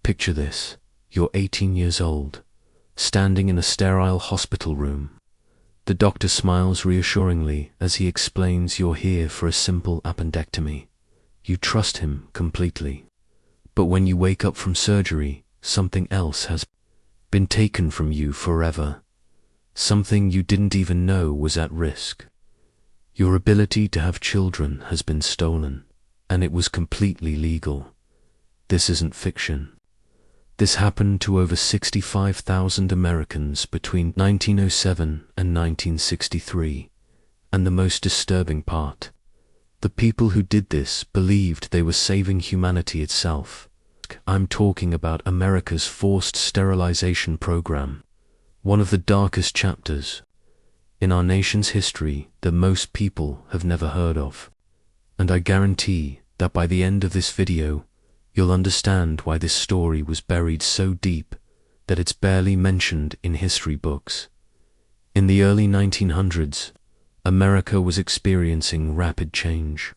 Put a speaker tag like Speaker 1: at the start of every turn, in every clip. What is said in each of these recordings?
Speaker 1: Picture this. You're 18 years old, standing in a sterile hospital room. The doctor smiles reassuringly as he explains you're here for a simple appendectomy. You trust him completely. But when you wake up from surgery, something else has been taken from you forever. Something you didn't even know was at risk. Your ability to have children has been stolen, and it was completely legal. This isn't fiction. This happened to over 65,000 Americans between 1907 and 1963. And the most disturbing part, the people who did this believed they were saving humanity itself. I'm talking about America's forced sterilization program, one of the darkest chapters in our nation's history that most people have never heard of. And I guarantee that by the end of this video, you'll understand why this story was buried so deep that it's barely mentioned in history books. In the early 1900s, America was experiencing rapid change.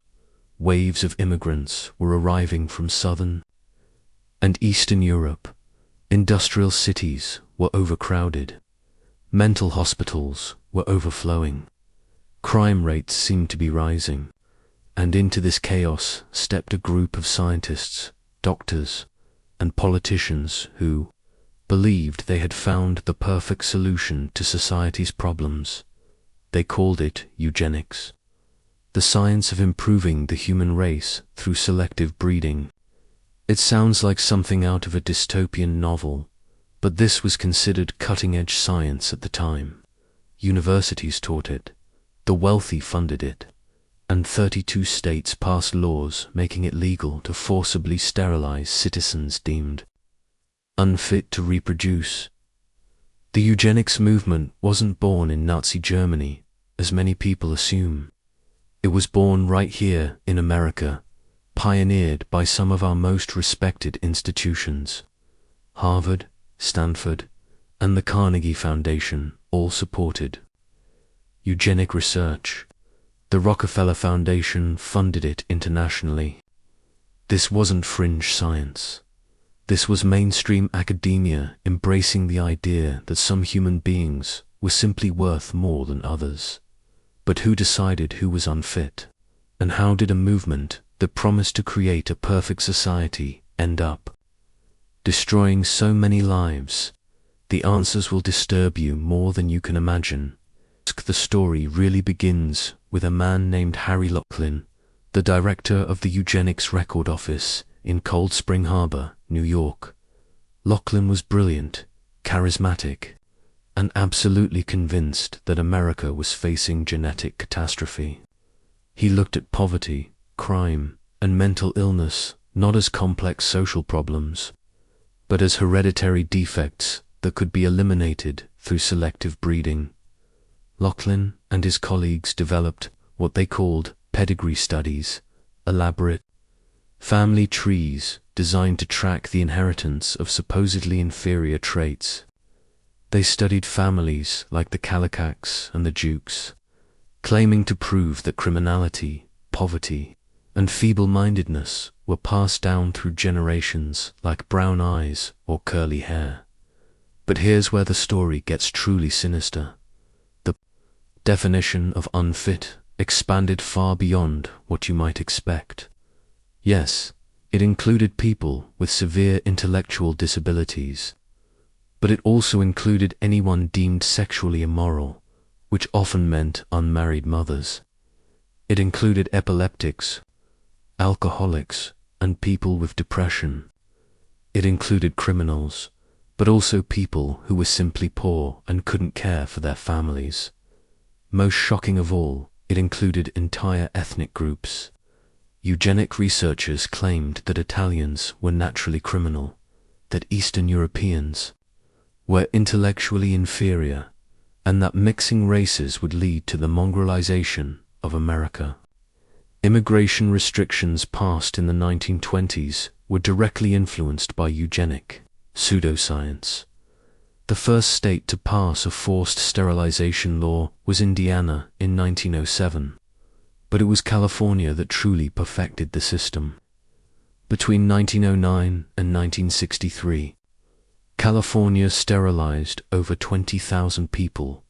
Speaker 1: Waves of immigrants were arriving from Southern and Eastern Europe. Industrial cities were overcrowded. Mental hospitals were overflowing. Crime rates seemed to be rising. And into this chaos stepped a group of scientists, doctors, and politicians who believed they had found the perfect solution to society's problems. They called it eugenics, the science of improving the human race through selective breeding. It sounds like something out of a dystopian novel, but this was considered cutting-edge science at the time. Universities taught it, the wealthy funded it, and 32 states passed laws making it legal to forcibly sterilize citizens deemed unfit to reproduce. The eugenics movement wasn't born in Nazi Germany, as many people assume. It was born right here in America, pioneered by some of our most respected institutions. Harvard, Stanford, and the Carnegie Foundation all supported eugenic research. The Rockefeller Foundation funded it internationally. This wasn't fringe science. This was mainstream academia embracing the idea that some human beings were simply worth more than others. But who decided who was unfit? And how did a movement that promised to create a perfect society end up destroying so many lives? The answers will disturb you more than you can imagine. The story really begins with a man named Harry Laughlin, the director of the Eugenics Record Office in Cold Spring Harbor, New York. Laughlin was brilliant, charismatic, and absolutely convinced that America was facing genetic catastrophe. He looked at poverty, crime, and mental illness not as complex social problems, but as hereditary defects that could be eliminated through selective breeding. Laughlin and his colleagues developed what they called pedigree studies, elaborate family trees designed to track the inheritance of supposedly inferior traits. They studied families like the Kallikaks and the Dukes, claiming to prove that criminality, poverty, and feeble-mindedness were passed down through generations like brown eyes or curly hair. But here's where the story gets truly sinister. The definition of unfit expanded far beyond what you might expect. Yes, it included people with severe intellectual disabilities, but it also included anyone deemed sexually immoral, which often meant unmarried mothers. It included epileptics, alcoholics, and people with depression. It included criminals, but also people who were simply poor and couldn't care for their families. Most shocking of all, it included entire ethnic groups. Eugenic researchers claimed that Italians were naturally criminal, that Eastern Europeans were intellectually inferior, and that mixing races would lead to the mongrelization of America. Immigration restrictions passed in the 1920s were directly influenced by eugenic pseudoscience. The first state to pass a forced sterilization law was Indiana in 1907, but it was California that truly perfected the system. Between 1909 and 1963, California sterilized over 20,000 people,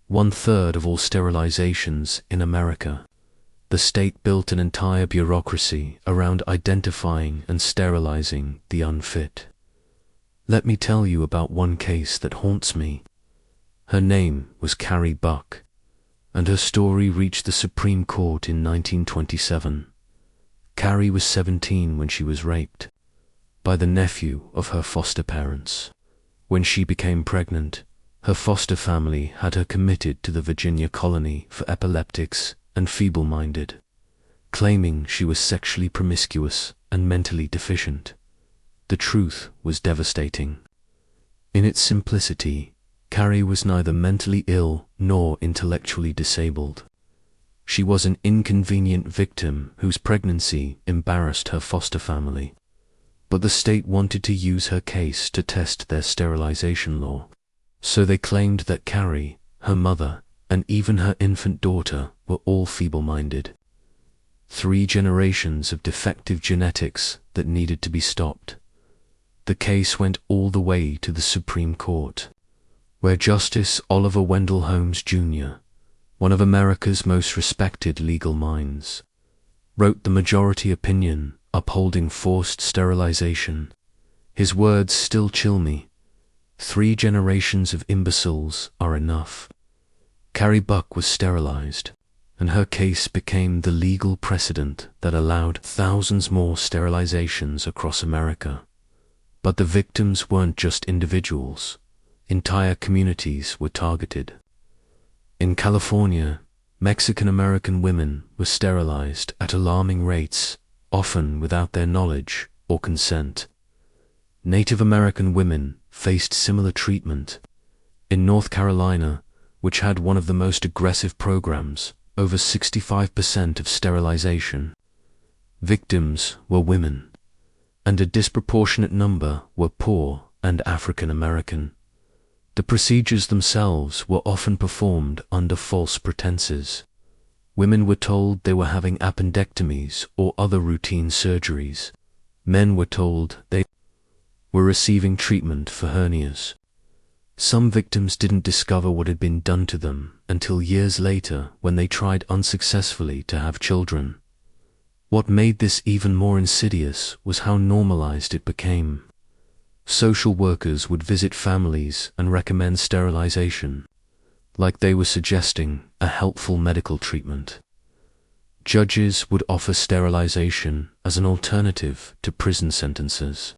Speaker 1: one-third of all sterilizations in America. The state built an entire bureaucracy around identifying and sterilizing the unfit. Let me tell you about one case that haunts me. Her name was Carrie Buck, and her story reached the Supreme Court in 1927. Carrie was 17 when she was raped by the nephew of her foster parents. When she became pregnant, her foster family had her committed to the Virginia colony for epileptics and feeble-minded, claiming she was sexually promiscuous and mentally deficient. The truth was devastating. In its simplicity, Carrie was neither mentally ill nor intellectually disabled. She was an inconvenient victim whose pregnancy embarrassed her foster family. But the state wanted to use her case to test their sterilization law. So they claimed that Carrie, her mother, and even her infant daughter were all feeble-minded. 3 generations of defective genetics that needed to be stopped. The case went all the way to the Supreme Court, where Justice Oliver Wendell Holmes Jr., one of America's most respected legal minds, wrote the majority opinion upholding forced sterilization. His words still chill me. 3 generations of imbeciles are enough. Carrie Buck was sterilized, and her case became the legal precedent that allowed thousands more sterilizations across America. But the victims weren't just individuals. Entire communities were targeted. In California, Mexican-American women were sterilized at alarming rates, often without their knowledge or consent. Native American women faced similar treatment. In North Carolina, which had one of the most aggressive programs, over 65% of sterilization, victims were women, and a disproportionate number were poor and African American. The procedures themselves were often performed under false pretenses. Women were told they were having appendectomies or other routine surgeries. Men were told they were receiving treatment for hernias. Some victims didn't discover what had been done to them until years later when they tried unsuccessfully to have children. What made this even more insidious was how normalized it became. Social workers would visit families and recommend sterilization, like they were suggesting a helpful medical treatment. Judges would offer sterilization as an alternative to prison sentences.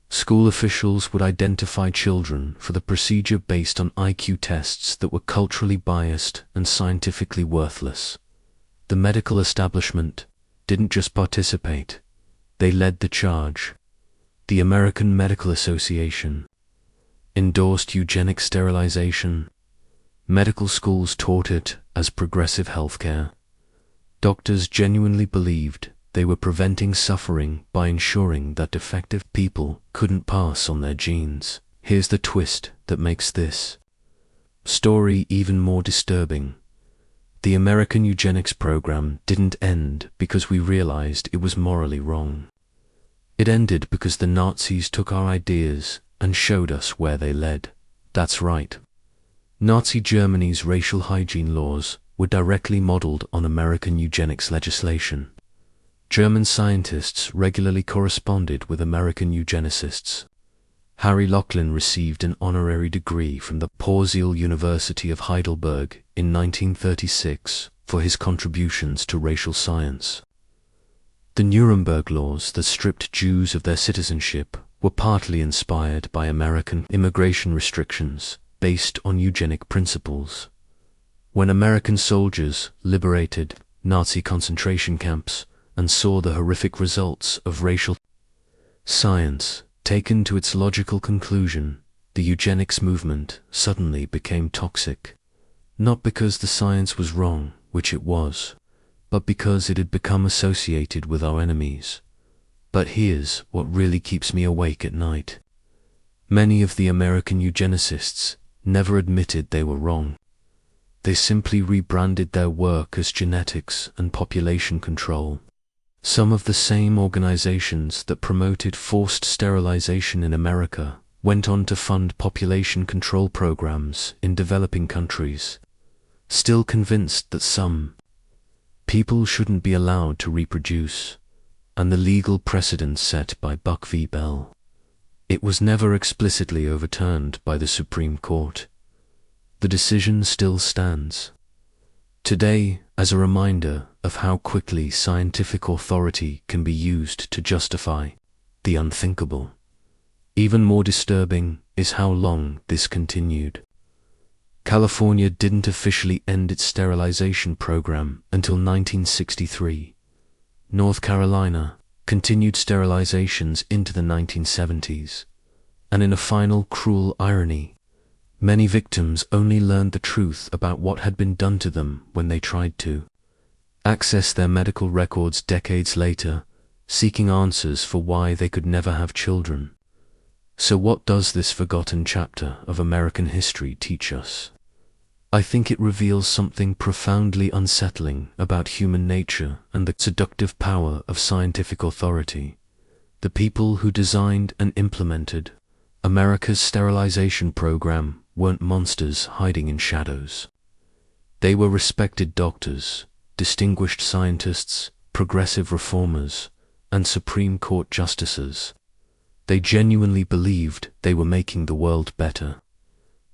Speaker 1: School officials would identify children for the procedure based on IQ tests that were culturally biased and scientifically worthless. The medical establishment didn't just participate, they led the charge. The American Medical Association endorsed eugenic sterilization. Medical schools taught it as progressive healthcare. Doctors genuinely believed they were preventing suffering by ensuring that defective people couldn't pass on their genes. Here's the twist that makes this story even more disturbing. The American eugenics program didn't end because we realized it was morally wrong. It ended because the Nazis took our ideas and showed us where they led. That's right. Nazi Germany's racial hygiene laws were directly modeled on American eugenics legislation. German scientists regularly corresponded with American eugenicists. Harry Laughlin received an honorary degree from the Paul University of Heidelberg in 1936 for his contributions to racial science. The Nuremberg laws that stripped Jews of their citizenship were partly inspired by American immigration restrictions based on eugenic principles. When American soldiers liberated Nazi concentration camps and saw the horrific results of racial science taken to its logical conclusion, the eugenics movement suddenly became toxic. Not because the science was wrong, which it was, but because it had become associated with our enemies. But here's what really keeps me awake at night. Many of the American eugenicists never admitted they were wrong. They simply rebranded their work as genetics and population control. Some of the same organizations that promoted forced sterilization in America went on to fund population control programs in developing countries, still convinced that some people shouldn't be allowed to reproduce, and the legal precedent set by Buck v. Bell. It was never explicitly overturned by the Supreme Court. The decision still stands today as a reminder of how quickly scientific authority can be used to justify the unthinkable. Even more disturbing is how long this continued. California didn't officially end its sterilization program until 1963. North Carolina continued sterilizations into the 1970s, and in a final cruel irony, many victims only learned the truth about what had been done to them when they tried to access their medical records decades later, seeking answers for why they could never have children. So what does this forgotten chapter of American history teach us? I think it reveals something profoundly unsettling about human nature and the seductive power of scientific authority. The people who designed and implemented America's sterilization program weren't monsters hiding in shadows. They were respected doctors, distinguished scientists, progressive reformers, and Supreme Court justices. They genuinely believed they were making the world better.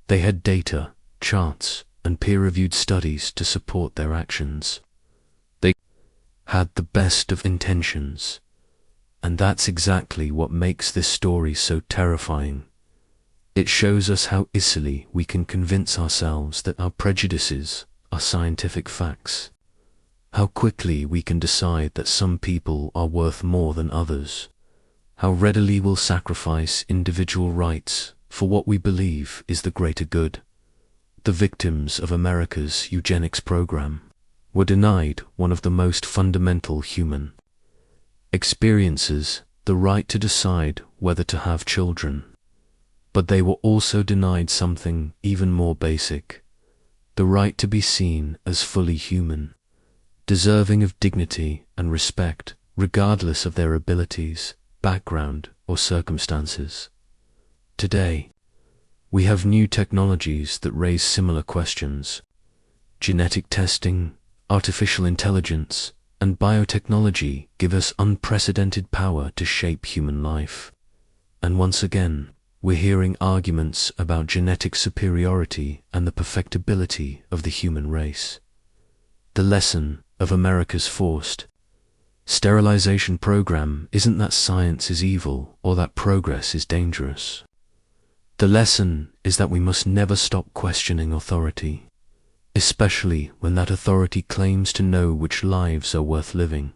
Speaker 1: They had data, charts, and peer-reviewed studies to support their actions. They had the best of intentions. And that's exactly what makes this story so terrifying. It shows us how easily we can convince ourselves that our prejudices are scientific facts. How quickly we can decide that some people are worth more than others. How readily we'll sacrifice individual rights for what we believe is the greater good. The victims of America's eugenics program were denied one of the most fundamental human experiences, the right to decide whether to have children. But they were also denied something even more basic, the right to be seen as fully human, deserving of dignity and respect regardless of their abilities, background, or circumstances. Today, we have new technologies that raise similar questions. Genetic testing, artificial intelligence, and biotechnology give us unprecedented power to shape human life. And once again, we're hearing arguments about genetic superiority and the perfectibility of the human race. The lesson of America's forced sterilization program isn't that science is evil or that progress is dangerous. The lesson is that we must never stop questioning authority, especially when that authority claims to know which lives are worth living,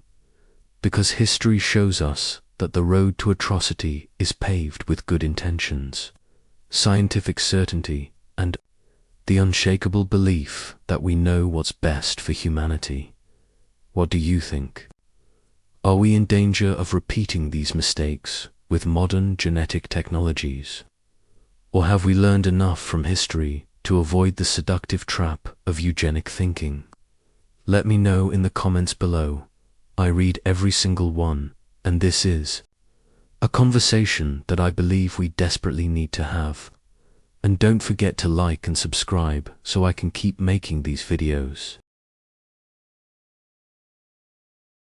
Speaker 1: because history shows us that the road to atrocity is paved with good intentions, scientific certainty, and the unshakable belief that we know what's best for humanity. What do you think? Are we in danger of repeating these mistakes with modern genetic technologies? Or have we learned enough from history to avoid the seductive trap of eugenic thinking? Let me know in the comments below. I read every single one, and this is a conversation that I believe we desperately need to have. And don't forget to like and subscribe so I can keep making these videos.